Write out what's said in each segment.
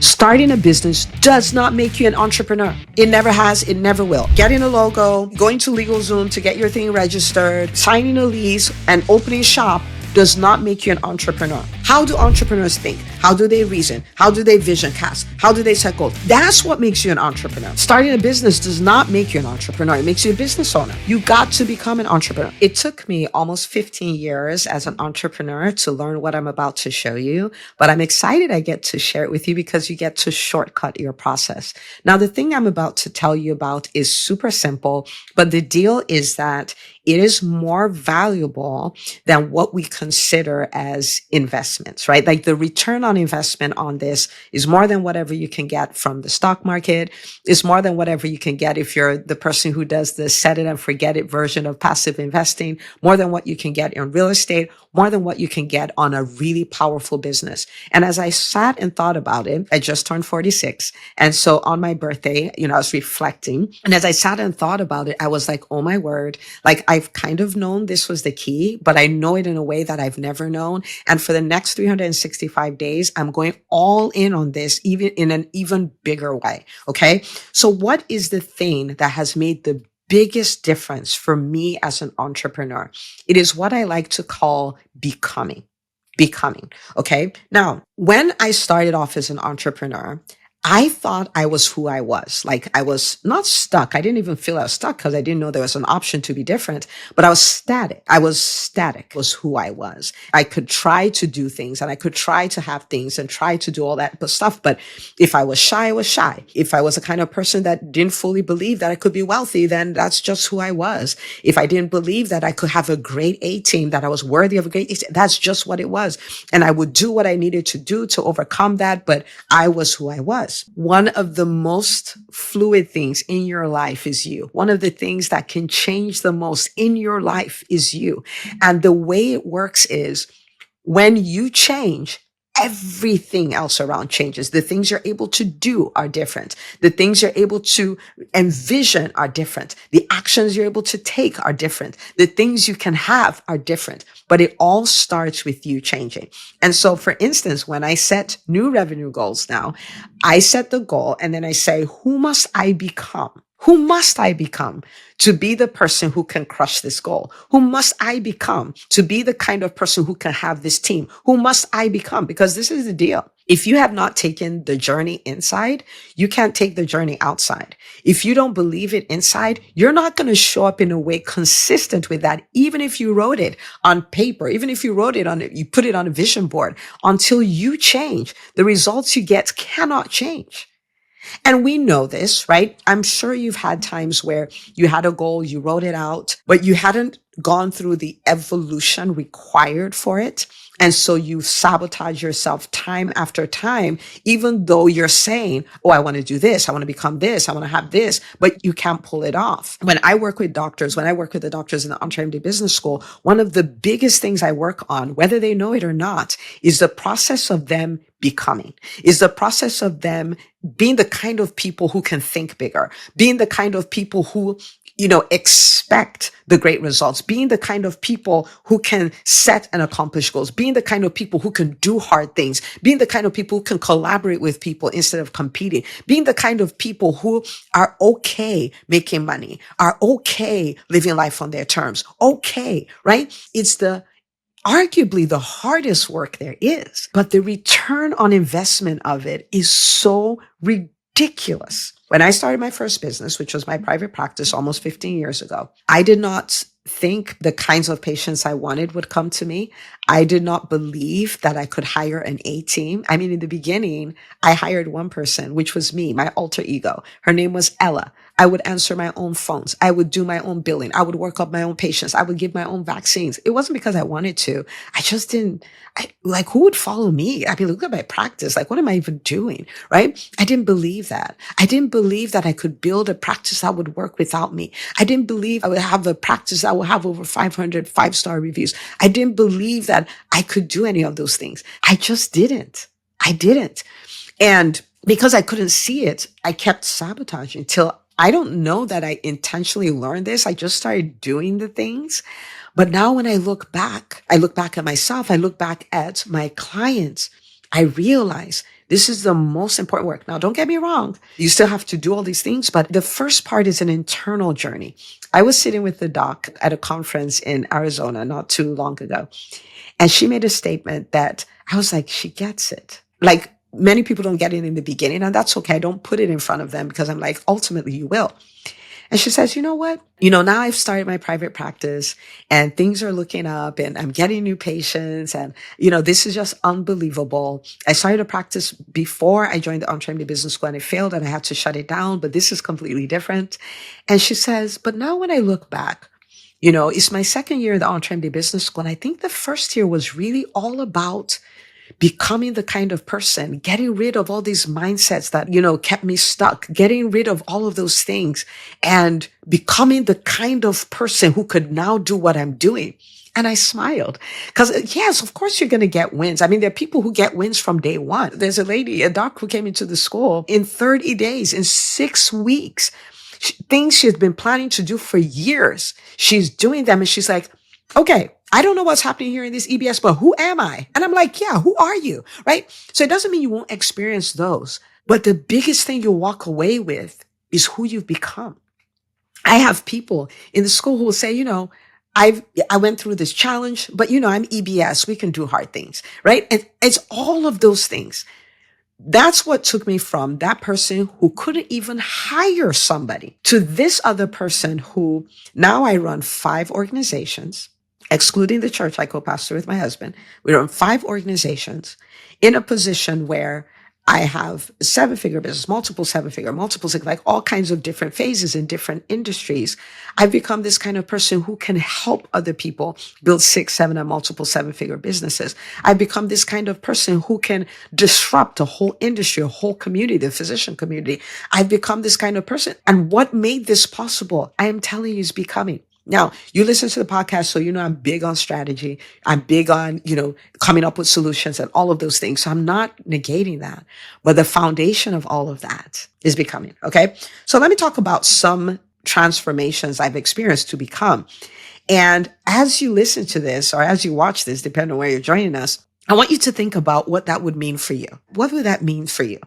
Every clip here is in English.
Starting a business does not make you an entrepreneur. It never has, it never will. Getting a logo, going to LegalZoom to get your thing registered, signing a lease, and opening shop does not make you an entrepreneur. How do entrepreneurs think? How do they reason? How do they vision cast? How do they set goals? That's what makes you an entrepreneur. Starting a business does not make you an entrepreneur. It makes you a business owner. You got to become an entrepreneur. It took me almost 15 years as an entrepreneur to learn what I'm about to show you, but I'm excited I get to share it with you because you get to shortcut your process. Now, the thing I'm about to tell you about is super simple, but the deal is that it is more valuable than what we consider as investments, right? Like the return on investment on this is more than whatever you can get from the stock market. It's more than whatever you can get if you're the person who does the set it and forget it version of passive investing, more than what you can get in real estate, more than what you can get on a really powerful business. And as I sat and thought about it, I just turned 46. And so on my birthday, I was reflecting. And as I sat and thought about it, I was like, oh my word, like I've kind of known this was the key, but I know it in a way that I've never known. And for the next 365 days, I'm going all in on this, even in an even bigger way. Okay. So what is the thing that has made the biggest difference for me as an entrepreneur? It is what I like to call becoming. Okay. Now, when I started off as an entrepreneur, I thought I was who I was. Like I was not stuck. I didn't even feel I was stuck because I didn't know there was an option to be different, but I was static. Was who I was. I could try to do things and I could try to have things and try to do all that stuff. But if I was shy, I was shy. If I was the kind of person that didn't fully believe that I could be wealthy, then that's just who I was. If I didn't believe that I could have a great A team, that I was worthy of a great A team, that's just what it was. And I would do what I needed to do to overcome that, but I was who I was. One of the most fluid things in your life is you. One of the things that can change the most in your life is you. And the way it works is when you change, everything else around changes. The things you're able to do are different. The things you're able to envision are different. The actions you're able to take are different. The things you can have are different, but it all starts with you changing. And so, for instance, when I set new revenue goals now, I set the goal and then I say, who must I become? Who must I become to be the person who can crush this goal? Who must I become to be the kind of person who can have this team? Who must I become? Because this is the deal. If you have not taken the journey inside, you can't take the journey outside. If you don't believe it inside, you're not going to show up in a way consistent with that, even if you wrote it on paper, even if you wrote it you put it on a vision board. Until you change, the results you get cannot change. And we know this, right? I'm sure you've had times where you had a goal, you wrote it out, but you hadn't gone through the evolution required for it. And so you sabotage yourself time after time, even though you're saying, oh, I want to do this. I want to become this. I want to have this, but you can't pull it off. When I work with the doctors in the EntreMD business school, one of the biggest things I work on, whether they know it or not, is the process of them becoming, is the process of them being the kind of people who can think bigger, being the kind of people who, expect the great results, being the kind of people who can set and accomplish goals, being the kind of people who can do hard things, being the kind of people who can collaborate with people instead of competing, being the kind of people who are okay making money, are okay living life on their terms. Okay, right? It's arguably the hardest work there is, but the return on investment of it is so ridiculous. When I started my first business, which was my private practice almost 15 years ago, I did not think the kinds of patients I wanted would come to me. I did not believe that I could hire an A team. I mean, in the beginning, I hired one person, which was me, my alter ego. Her name was Ella. I would answer my own phones. I would do my own billing. I would work up my own patients. I would give my own vaccines. It wasn't because I wanted to. I just didn't, who would follow me? I mean, look at my practice. Like, what am I even doing? Right? I didn't believe that. I didn't believe that I could build a practice that would work without me. I didn't believe I would have a practice that would have over 500 five-star reviews. I didn't believe that I could do any of those things. I just didn't. I didn't. And because I couldn't see it, I kept sabotaging till I don't know that I intentionally learned this. I just started doing the things. But now when I look back at myself, I look back at my clients, I realize this is the most important work. Now, don't get me wrong. You still have to do all these things, but the first part is an internal journey. I was sitting with the doc at a conference in Arizona not too long ago, and she made a statement that I was like, she gets it. Like, many people don't get it in the beginning, and that's okay. I don't put it in front of them because I'm like, ultimately you will. And she says, you know what? Now I've started my private practice and things are looking up and I'm getting new patients. And, this is just unbelievable. I started a practice before I joined the EntreMD Business School and it failed and I had to shut it down, but this is completely different. And she says, but now when I look back, it's my second year in the EntreMD Business School. And I think the first year was really all about becoming the kind of person, getting rid of all these mindsets that, kept me stuck, getting rid of all of those things and becoming the kind of person who could now do what I'm doing. And I smiled because yes, of course you're going to get wins. I mean, there are people who get wins from day one. There's a doc who came into the school in 30 days, in 6 weeks, things she's been planning to do for years. She's doing them and she's like, okay, I don't know what's happening here in this EBS, but who am I? And I'm like, yeah, who are you? Right? So it doesn't mean you won't experience those, but the biggest thing you'll walk away with is who you've become. I have people in the school who will say, I went through this challenge, but I'm EBS. We can do hard things, right? And it's all of those things. That's what took me from that person who couldn't even hire somebody to this other person who now I run 5 organizations, excluding the church I co-pastor with my husband. We run 5 organizations in a position where I have 7-figure business, multiple 7-figure, multiple 6, like all kinds of different phases in different industries. I've become this kind of person who can help other people build 6, 7, and multiple 7-figure businesses. I've become this kind of person who can disrupt a whole industry, a whole community, the physician community. I've become this kind of person. And what made this possible, I am telling you, is becoming. Now, you listen to the podcast, so I'm big on strategy. I'm big on, coming up with solutions and all of those things. So I'm not negating that. But the foundation of all of that is becoming, okay? So let me talk about some transformations I've experienced to become. And as you listen to this, or as you watch this, depending on where you're joining us, I want you to think about what that would mean for you. What would that mean for you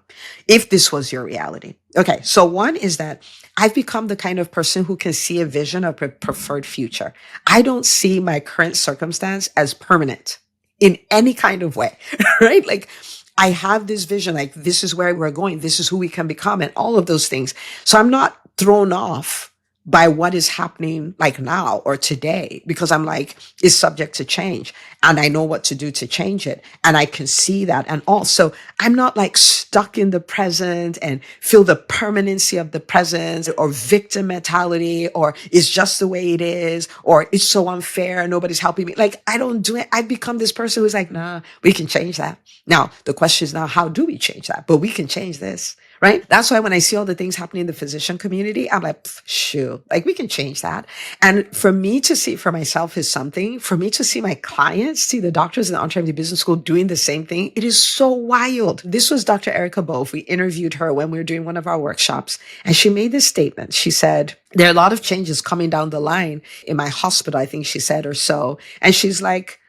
if this was your reality? Okay, so one is that I've become the kind of person who can see a vision of a preferred future. I don't see my current circumstance as permanent in any kind of way, right? Like, I have this vision, like, this is where we're going. This is who we can become and all of those things. So I'm not thrown off by what is happening like now or today, because I'm like, it's subject to change and I know what to do to change it. And I can see that. And also I'm not like stuck in the present and feel the permanency of the present or victim mentality, or it's just the way it is, or it's so unfair. Nobody's helping me. Like, I don't do it. I've become this person who's like, nah, we can change that. Now, the question is now, how do we change that? But we can change this. Right? That's why when I see all the things happening in the physician community, I'm like, shoot, like, we can change that. And for me to see it for myself is something. For me to see my clients, see the doctors in the EntreMD Business School doing the same thing, it is so wild. This was Dr. Erica Bove. We interviewed her when we were doing one of our workshops, and she made this statement. She said, there are a lot of changes coming down the line in my hospital, I think she said, or so. And she's like,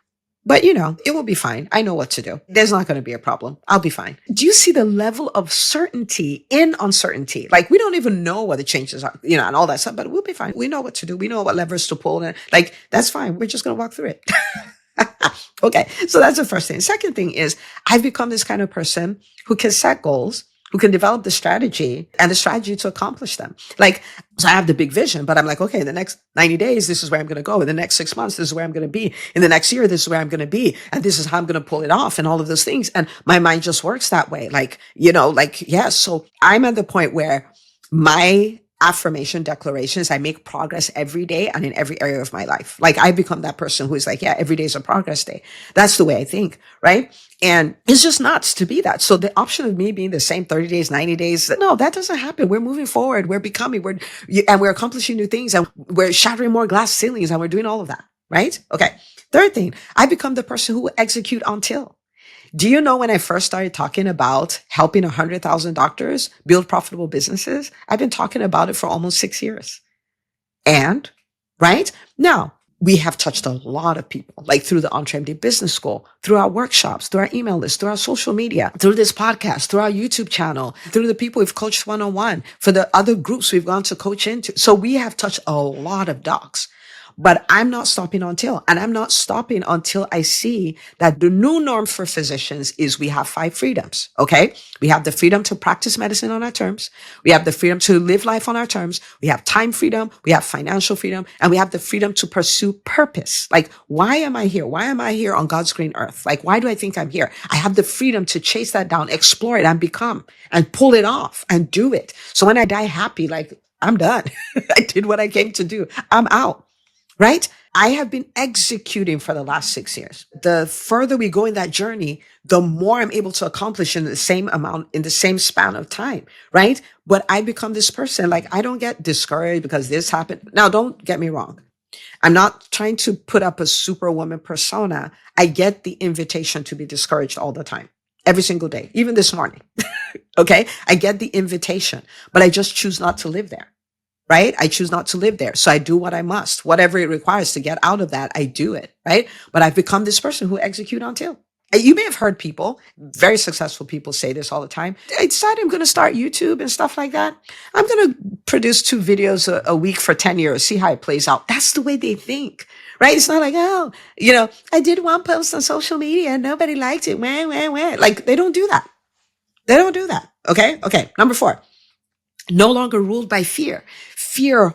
but it will be fine. I know what to do. There's not going to be a problem. I'll be fine. Do you see the level of certainty in uncertainty? Like, we don't even know what the changes are, and all that stuff, but we'll be fine. We know what to do. We know what levers to pull. And like, that's fine. We're just going to walk through it. Okay. So that's the first thing. Second thing is I've become this kind of person who can set goals, who can develop the strategy and the strategy to accomplish them. Like, so I have the big vision, but I'm like, okay, in the next 90 days, this is where I'm going to go. In the next 6 months, this is where I'm going to be. In the next year, this is where I'm going to be. And this is how I'm going to pull it off and all of those things. And my mind just works that way. Like, yes. So I'm at the point where my affirmation declarations, I make progress every day and in every area of my life. Like, I become that person who is like, yeah, every day is a progress day. That's the way I think, right? And it's just nuts to be that. So the option of me being the same 30 days, 90 days, no, that doesn't happen. We're moving forward. We're becoming, and we're accomplishing new things, and we're shattering more glass ceilings, and we're doing all of that, right? Okay. Third thing, I become the person who will execute until. Do you know when I first started talking about helping 100,000 doctors build profitable businesses? I've been talking about it for almost 6 years. And, right? Now, we have touched a lot of people, like through the EntreMD Business School, through our workshops, through our email list, through our social media, through this podcast, through our YouTube channel, through the people we've coached one-on-one, for the other groups we've gone to coach into. So we have touched a lot of docs. But I'm not stopping and I'm not stopping until I see that the new norm for physicians is we have 5 freedoms. Okay. We have the freedom to practice medicine on our terms. We have the freedom to live life on our terms. We have time freedom. We have financial freedom, and we have the freedom to pursue purpose. Like, why am I here? Why am I here on God's green earth? Like, why do I think I'm here? I have the freedom to chase that down, explore it, and become, and pull it off and do it. So when I die happy, like, I'm done. I did what I came to do. I'm out. Right? I have been executing for the last 6 years. The further we go in that journey, the more I'm able to accomplish in the same amount, in the same span of time. Right? But I become this person, like, I don't get discouraged because this happened. Now, don't get me wrong. I'm not trying to put up a superwoman persona. I get the invitation to be discouraged all the time, every single day, even this morning. Okay? I get the invitation, but I just choose not to live there. Right? I choose not to live there. So I do what I must, whatever it requires to get out of that, I do it. Right? But I've become this person who execute until. You may have heard people, very successful people, say this all the time. I decided I'm going to start YouTube and stuff like that. I'm going to produce 2 videos a week for 10 years, see how it plays out. That's the way they think. Right? It's not like, oh, I did 1 post on social media and nobody liked it. Wah, wah, wah. Like, they don't do that. They don't do that. Okay? Okay. Number 4. No longer ruled by fear. Fear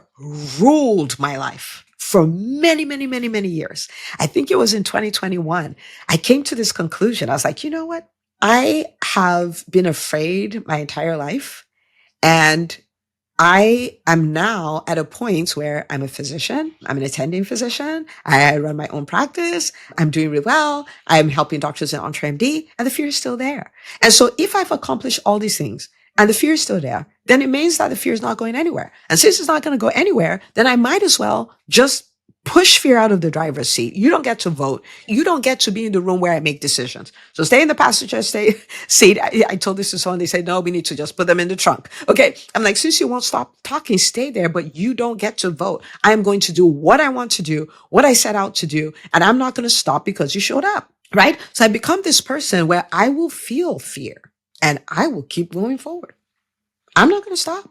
ruled my life for many, many, many, many years. I think it was in 2021. I came to this conclusion. I was like, you know what? I have been afraid my entire life. And I am now at a point where I'm a physician. I'm an attending physician. I run my own practice. I'm doing really well. I'm helping doctors in EntreMD, and the fear is still there. And so if I've accomplished all these things and the fear is still there, then it means that the fear is not going anywhere. And since it's not going to go anywhere, then I might as well just push fear out of the driver's seat. You don't get to vote. You don't get to be in the room where I make decisions. So stay in the passenger seat. I told this to someone. They said, no, we need to just put them in the trunk. Okay. I'm like, since you won't stop talking, stay there, but you don't get to vote. I am going to do what I want to do, what I set out to do. And I'm not going to stop because you showed up. Right. So I become this person where I will feel fear and I will keep moving forward. I'm not going to stop.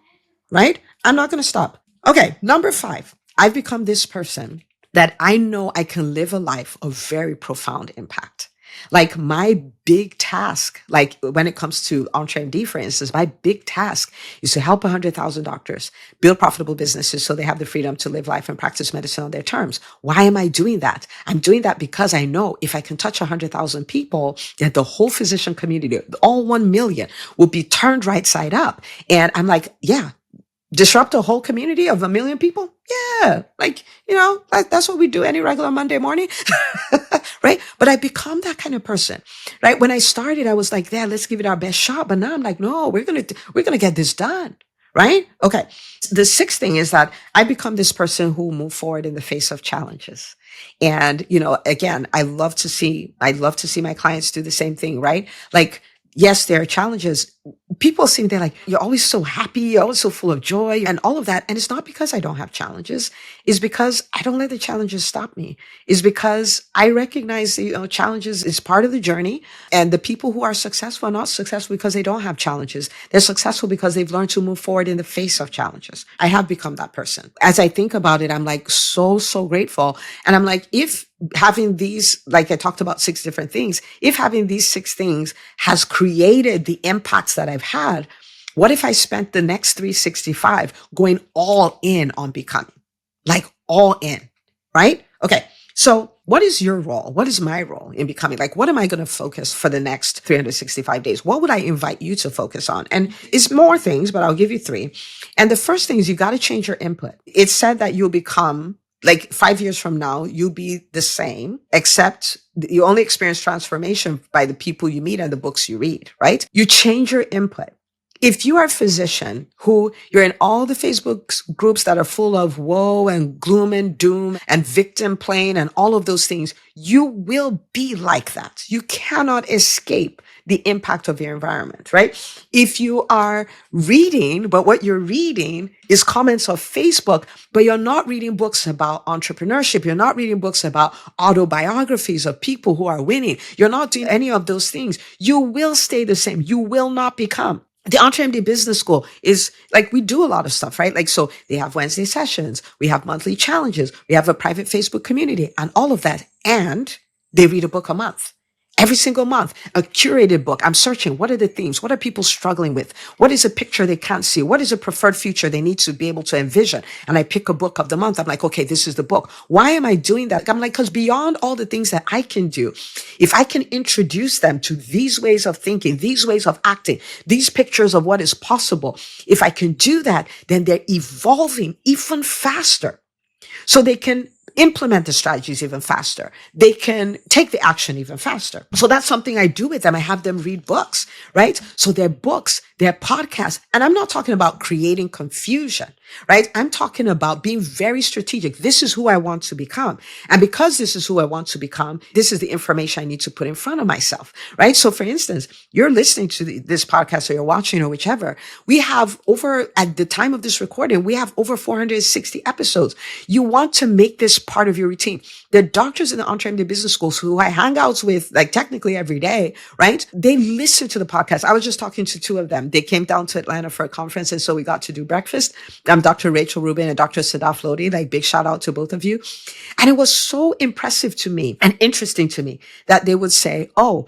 Right. I'm not going to stop. Okay. Number 5. I've become this person that I know I can live a life of very profound impact. Like, my big task, like when it comes to EntreMD, for instance, my big task is to help 100,000 doctors build profitable businesses so they have the freedom to live life and practice medicine on their terms. Why am I doing that? I'm doing that because I know if I can touch 100,000 people, that the whole physician community, all 1 million, will be turned right side up. And I'm like, yeah. Disrupt a whole community of 1 million people? Yeah. Like, that's what we do any regular Monday morning. Right? But I become that kind of person, right? When I started, I was like, yeah, let's give it our best shot. But now I'm like, no, we're going to get this done. Right? Okay. The 6th thing is that I become this person who will move forward in the face of challenges. And, again, I love to see my clients do the same thing, right? Like, yes, there are challenges. People seem, they're like, you're always so happy, you're always so full of joy and all of that. And it's not because I don't have challenges. It's because I don't let the challenges stop me. It's because I recognize, challenges is part of the journey. And the people who are successful are not successful because they don't have challenges. They're successful because they've learned to move forward in the face of challenges. I have become that person. As I think about it, I'm like so, so grateful. And I'm like, if having these, like I talked about 6 different things, if having these 6 things has created the impacts that I've had, what if I spent the next 365 going all in on becoming? Like, all in, right? Okay. So what is your role? What is my role in becoming? Like, what am I going to focus for the next 365 days? What would I invite you to focus on? And it's more things, but I'll give you 3. And the first thing is you got to change your input. It's said that you'll become, like, 5 years from now, you'll be the same, except you only experience transformation by the people you meet and the books you read, right? You change your input. If you are a physician who you're in all the Facebook groups that are full of woe and gloom and doom and victim playing and all of those things, you will be like that. You cannot escape the impact of your environment, right? If you are reading, but what you're reading is comments of Facebook, but you're not reading books about entrepreneurship, you're not reading books about autobiographies of people who are winning, you're not doing any of those things, you will stay the same. You will not become. The EntreMD Business School is like, we do a lot of stuff, right? Like, so they have Wednesday sessions, we have monthly challenges, we have a private Facebook community and all of that. And they read a book a month. Every single month, a curated book. I'm searching. What are the themes? What are people struggling with? What is a picture they can't see? What is a preferred future they need to be able to envision? And I pick a book of the month. I'm like, okay, this is the book. Why am I doing that? I'm like, because beyond all the things that I can do, if I can introduce them to these ways of thinking, these ways of acting, these pictures of what is possible, if I can do that, then they're evolving even faster. So they can implement the strategies even faster. They can take the action even faster. So that's something I do with them. I have them read books, right? So their books, their podcasts, and I'm not talking about creating confusion, right? I'm talking about being very strategic. This is who I want to become. And because this is who I want to become, this is the information I need to put in front of myself, right? So for instance, you're listening to this podcast or you're watching or whichever, we have at the time of this recording, we have over 460 episodes. You want to make this part of your routine. The doctors in the EntreMD Business Schools who I hang out with like technically every day, right? They listen to the podcast. I was just talking to two of them. They came down to Atlanta for a conference. And so we got to do breakfast. Dr. Rachel Rubin and Dr. Sadaf Lodi, like big shout out to both of you. And it was so impressive to me and interesting to me that they would say, oh,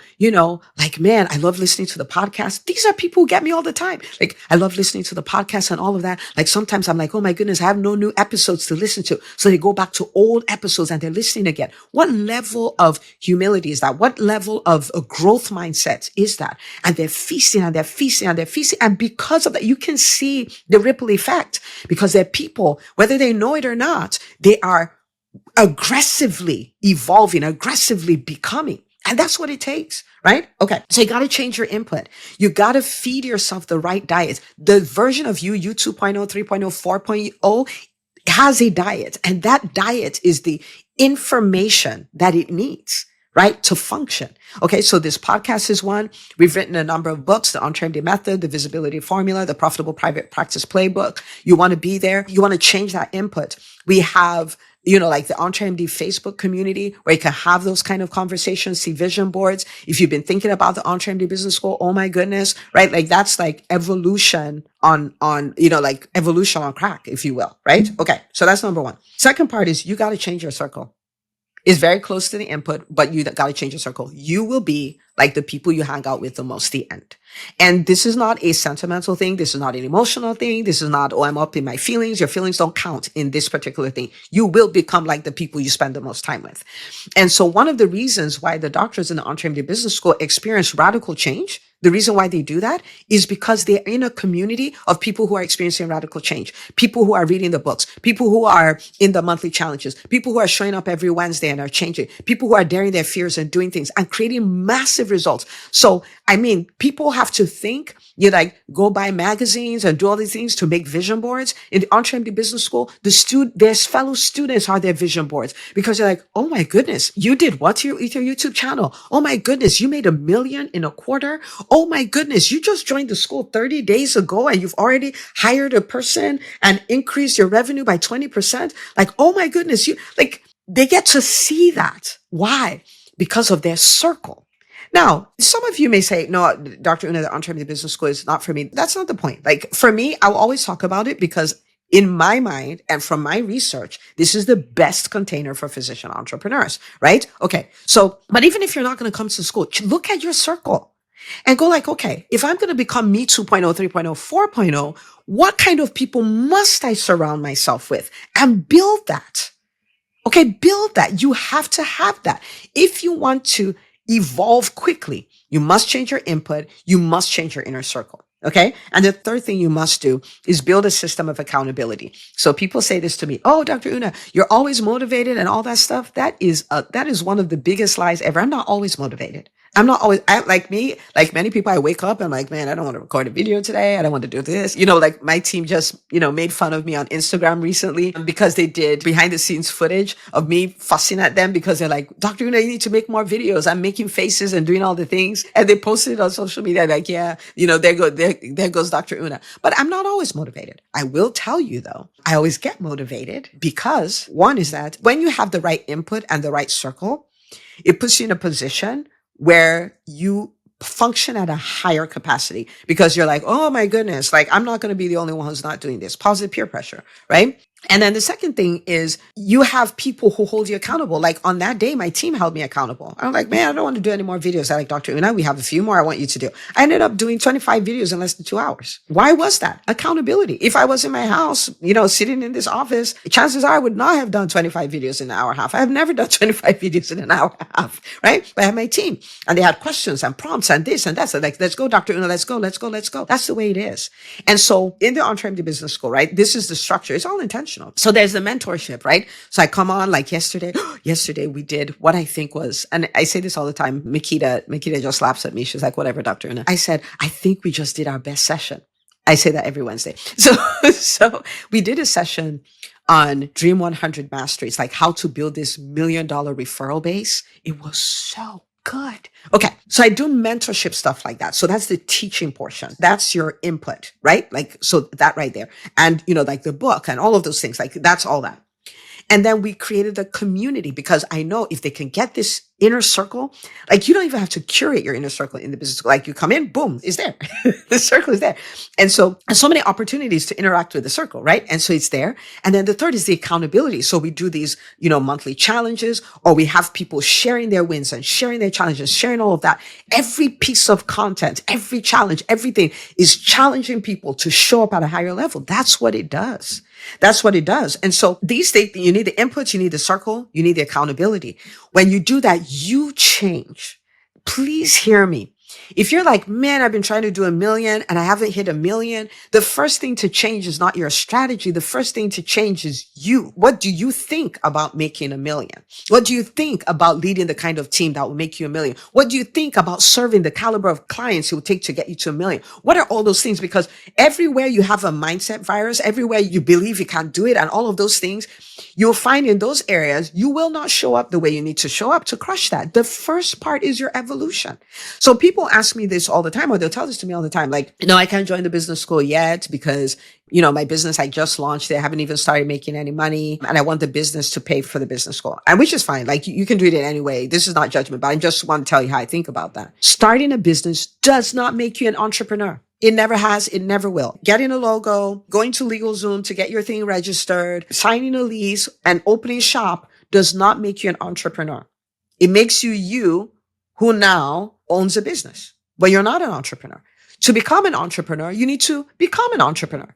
like, man, I love listening to the podcast. These are people who get me all the time. Like, I love listening to the podcast and all of that. Like sometimes I'm like, oh my goodness, I have no new episodes to listen to. So they go back to old episodes and they're listening again. What level of humility is that? What level of a growth mindset is that? And they're feasting and they're feasting and they're feasting. And because of that, you can see the ripple effect because they're people, whether they know it or not, they are aggressively evolving, aggressively becoming. And that's what it takes, right? Okay. So you got to change your input. You got to feed yourself the right diet. The version of you 2.0, 3.0, 4.0 has a diet. And that diet is the information that it needs, right? To function. Okay. So this podcast is one. We've written a number of books, the EntreMD Method, the Visibility Formula, the Profitable Private Practice Playbook. You want to be there. You want to change that input. We have like the EntreMD Facebook community where you can have those kind of conversations, see vision boards. If you've been thinking about the EntreMD Business School, oh my goodness, right? Like that's like evolution on like evolution on crack, if you will, right? Okay. So that's number one. Second part is you got to change your circle. It's very close to the input, but you got to change your circle. You will be like the people you hang out with the most, the end. And this is not a sentimental thing. This is not an emotional thing. This is not, oh, I'm up in my feelings. Your feelings don't count in this particular thing. You will become like the people you spend the most time with. And so one of the reasons why the doctors in the EntreMD Business School experience radical change, the reason why they do that is because they're in a community of people who are experiencing radical change, people who are reading the books, people who are in the monthly challenges, people who are showing up every Wednesday and are changing, people who are daring their fears and doing things and creating massive results. So, I mean, people have to think, you like go buy magazines and do all these things to make vision boards. In the EntreMD Business School, their fellow students are their vision boards because they're like, oh my goodness, you did what to your YouTube channel? Oh my goodness, you made $1 million in a quarter? Oh my goodness, you just joined the school 30 days ago and you've already hired a person and increased your revenue by 20%. Like, oh my goodness, they get to see that. Why? Because of their circle. Now, some of you may say, no, Dr. Una, the EntreMD Business School is not for me. That's not the point. Like for me, I'll always talk about it because in my mind and from my research, this is the best container for physician entrepreneurs, right? Okay. So, but even if you're not going to come to school, look at your circle. And go like, okay, if I'm going to become me 2.0, 3.0, 4.0, what kind of people must I surround myself with and build that? Okay, build that. You have to have that. If you want to evolve quickly, you must change your input. You must change your inner circle. Okay. And the third thing you must do is build a system of accountability. So people say this to me. Oh, Dr. Una, you're always motivated and all that stuff. That is one of the biggest lies ever. I'm not always motivated. I'm not always, I like me, like many people, I wake up and like, man, I don't want to record a video today. I don't want to do this. Like my team just, made fun of me on Instagram recently because they did behind the scenes footage of me fussing at them because they're like, Dr. Una, you need to make more videos. I'm making faces and doing all the things. And they posted it on social media like, yeah, there goes Dr. Una. But I'm not always motivated. I will tell you though, I always get motivated because one is that when you have the right input and the right circle, it puts you in a position where you function at a higher capacity because you're like, oh my goodness, like I'm not going to be the only one who's not doing this. Positive peer pressure, right? And then the second thing is you have people who hold you accountable. Like on that day, my team held me accountable. I'm like, man, I don't want to do any more videos. I like, Dr. Una, we have a few more I want you to do. I ended up doing 25 videos in less than 2 hours. Why was that? Accountability. If I was in my house, sitting in this office, chances are I would not have done 25 videos in an hour and a half. I have never done 25 videos in an hour and a half, right? But I had my team and they had questions and prompts and this and that. So like, let's go, Dr. Una, let's go, let's go, let's go. That's the way it is. And so in the EntreMD business school, right? This is the structure. It's all intentional. So there's the mentorship, right? So I come on like yesterday we did what I think was, and I say this all the time. Makita just laughs at me. She's like, whatever, Dr. Una. I said, I think we just did our best session. I say that every Wednesday. So we did a session on Dream 100 Mastery. It's like how to build this $1 million referral base. It was so good. Okay. So I do mentorship stuff like that. So that's the teaching portion. That's your input, right? Like, so that right there. And, like the book and all of those things, like that's all that. And then we created a community because I know if they can get this inner circle, like you don't even have to curate your inner circle in the business. Like you come in, boom, it's there. The circle is there. And so many opportunities to interact with the circle, right? And so it's there. And then the third is the accountability. So we do these, monthly challenges, or we have people sharing their wins and sharing their challenges, sharing all of that. Every piece of content, every challenge, everything is challenging people to show up at a higher level. That's what it does. That's what it does. And so these things, you need the inputs, you need the circle, you need the accountability. When you do that, you change. Please hear me. If you're like, man, I've been trying to do 1 million and I haven't hit 1 million, the first thing to change is not your strategy. The first thing to change is you. What do you think about making 1 million? What do you think about leading the kind of team that will make you 1 million? What do you think about serving the caliber of clients it will take to get you to 1 million? What are all those things? Because everywhere you have a mindset virus, everywhere you believe you can't do it and all of those things, you'll find in those areas, you will not show up the way you need to show up to crush that. The first part is your evolution. So people ask me this all the time, or they'll tell this to me all the time. Like, no, I can't join the business school yet because, my business I just launched. They haven't even started making any money. And I want the business to pay for the business school. And which is fine. Like you can do it in any way. This is not judgment, but I just want to tell you how I think about that. Starting a business does not make you an entrepreneur. It never has. It never will. Getting a logo, going to LegalZoom to get your thing registered, signing a lease and opening shop does not make you an entrepreneur. It makes you who now owns a business, but you're not an entrepreneur. To become an entrepreneur, you need to become an entrepreneur.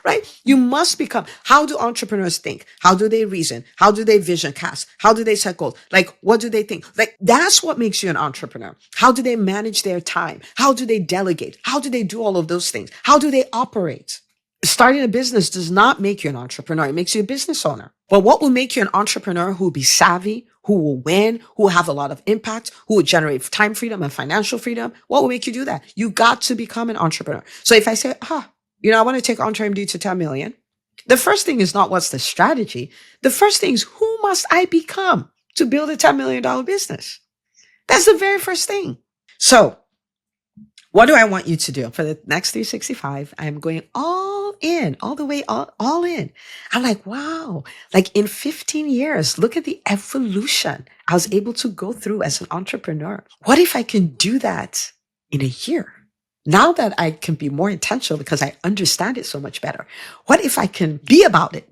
Right? You must become. How do entrepreneurs think? How do they reason? How do they vision cast? How do they set goals? Like, what do they think? Like, that's what makes you an entrepreneur. How do they manage their time? How do they delegate? How do they do all of those things? How do they operate? Starting a business does not make you an entrepreneur. It makes you a business owner. But what will make you an entrepreneur who will be savvy, who will win, who will have a lot of impact, who will generate time freedom and financial freedom? What will make you do that? You got to become an entrepreneur. So if I say, I want to take EntreMD to 10 million. The first thing is not what's the strategy. The first thing is who must I become to build a $10 million business? That's the very first thing. So what do I want you to do for the next 365? I'm going all in, all the way, all in. I'm like, wow, like in 15 years, look at the evolution I was able to go through as an entrepreneur. What if I can do that in a year? Now that I can be more intentional because I understand it so much better. What if I can be about it?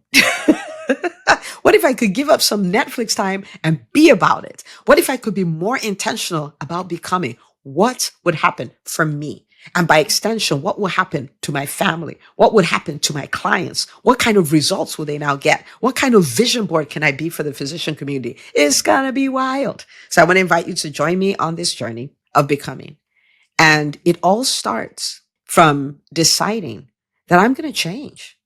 What if I could give up some Netflix time and be about it? What if I could be more intentional about becoming? What would happen for me? And by extension, what will happen to my family? What would happen to my clients? What kind of results will they now get? What kind of vision board can I be for the physician community? It's gonna be wild. So I want to invite you to join me on this journey of becoming. And it all starts from deciding that I'm going to change.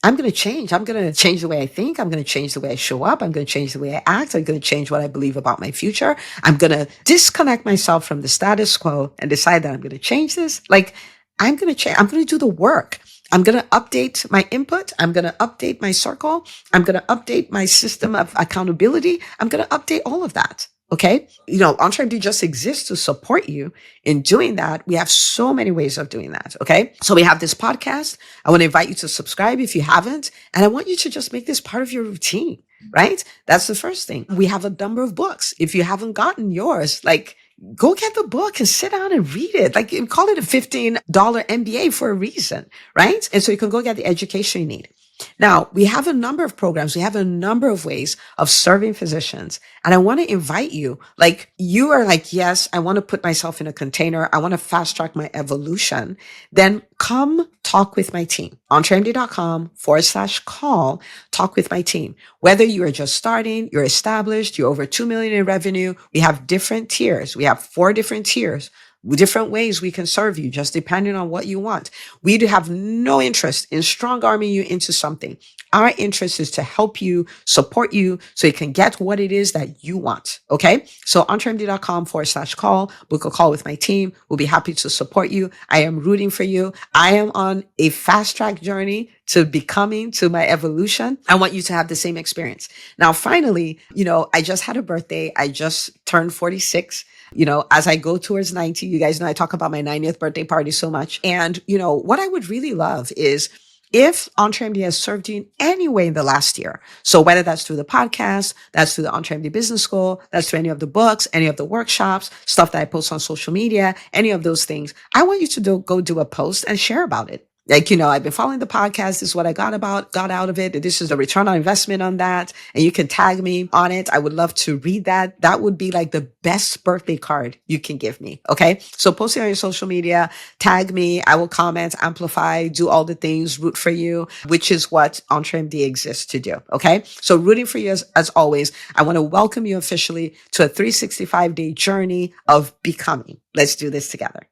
I'm going to change. I'm going to change the way I think. I'm going to change the way I show up. I'm going to change the way I act. I'm going to change what I believe about my future. I'm going to disconnect myself from the status quo and decide that I'm going to change this. Like, I'm going to change. I'm going to do the work. I'm going to update my input. I'm going to update my circle. I'm going to update my system of accountability. I'm going to update all of that. Okay. EntreMD just exists to support you in doing that. We have so many ways of doing that. Okay. So we have this podcast. I want to invite you to subscribe if you haven't. And I want you to just make this part of your routine, right? That's the first thing. We have a number of books. If you haven't gotten yours, like, go get the book and sit down and read it. Like, call it a $15 MBA for a reason, right? And so you can go get the education you need. Now, we have a number of programs. We have a number of ways of serving physicians. And I want to invite you, like, you are like, yes, I want to put myself in a container. I want to fast track my evolution. Then come talk with my team. EntreMD.com/call, talk with my team. Whether you are just starting, you're established, you're over 2 million in revenue, we have different tiers. We have 4 different tiers. Different ways we can serve you, just depending on what you want. We do have no interest in strong arming you into something. Our interest is to help you, support you, so you can get what it is that you want. Okay. So EntreMD.com/call, book a call with my team. We'll be happy to support you. I am rooting for you. I am on a fast track journey to becoming, to my evolution. I want you to have the same experience. Now, finally, I just had a birthday. I just turned 46. As I go towards 90, you guys know I talk about my 90th birthday party so much. And, what I would really love is if EntreMD has served you in any way in the last year. So whether that's through the podcast, that's through the EntreMD Business School, that's through any of the books, any of the workshops, stuff that I post on social media, any of those things, I want you to go do a post and share about it. Like, I've been following the podcast. This is what I got out of it. This is the return on investment on that. And you can tag me on it. I would love to read that. That would be like the best birthday card you can give me. Okay. So post it on your social media, tag me. I will comment, amplify, do all the things, root for you, which is what EntreMD exists to do. Okay. So rooting for you as always. I want to welcome you officially to a 365-day journey of becoming. Let's do this together.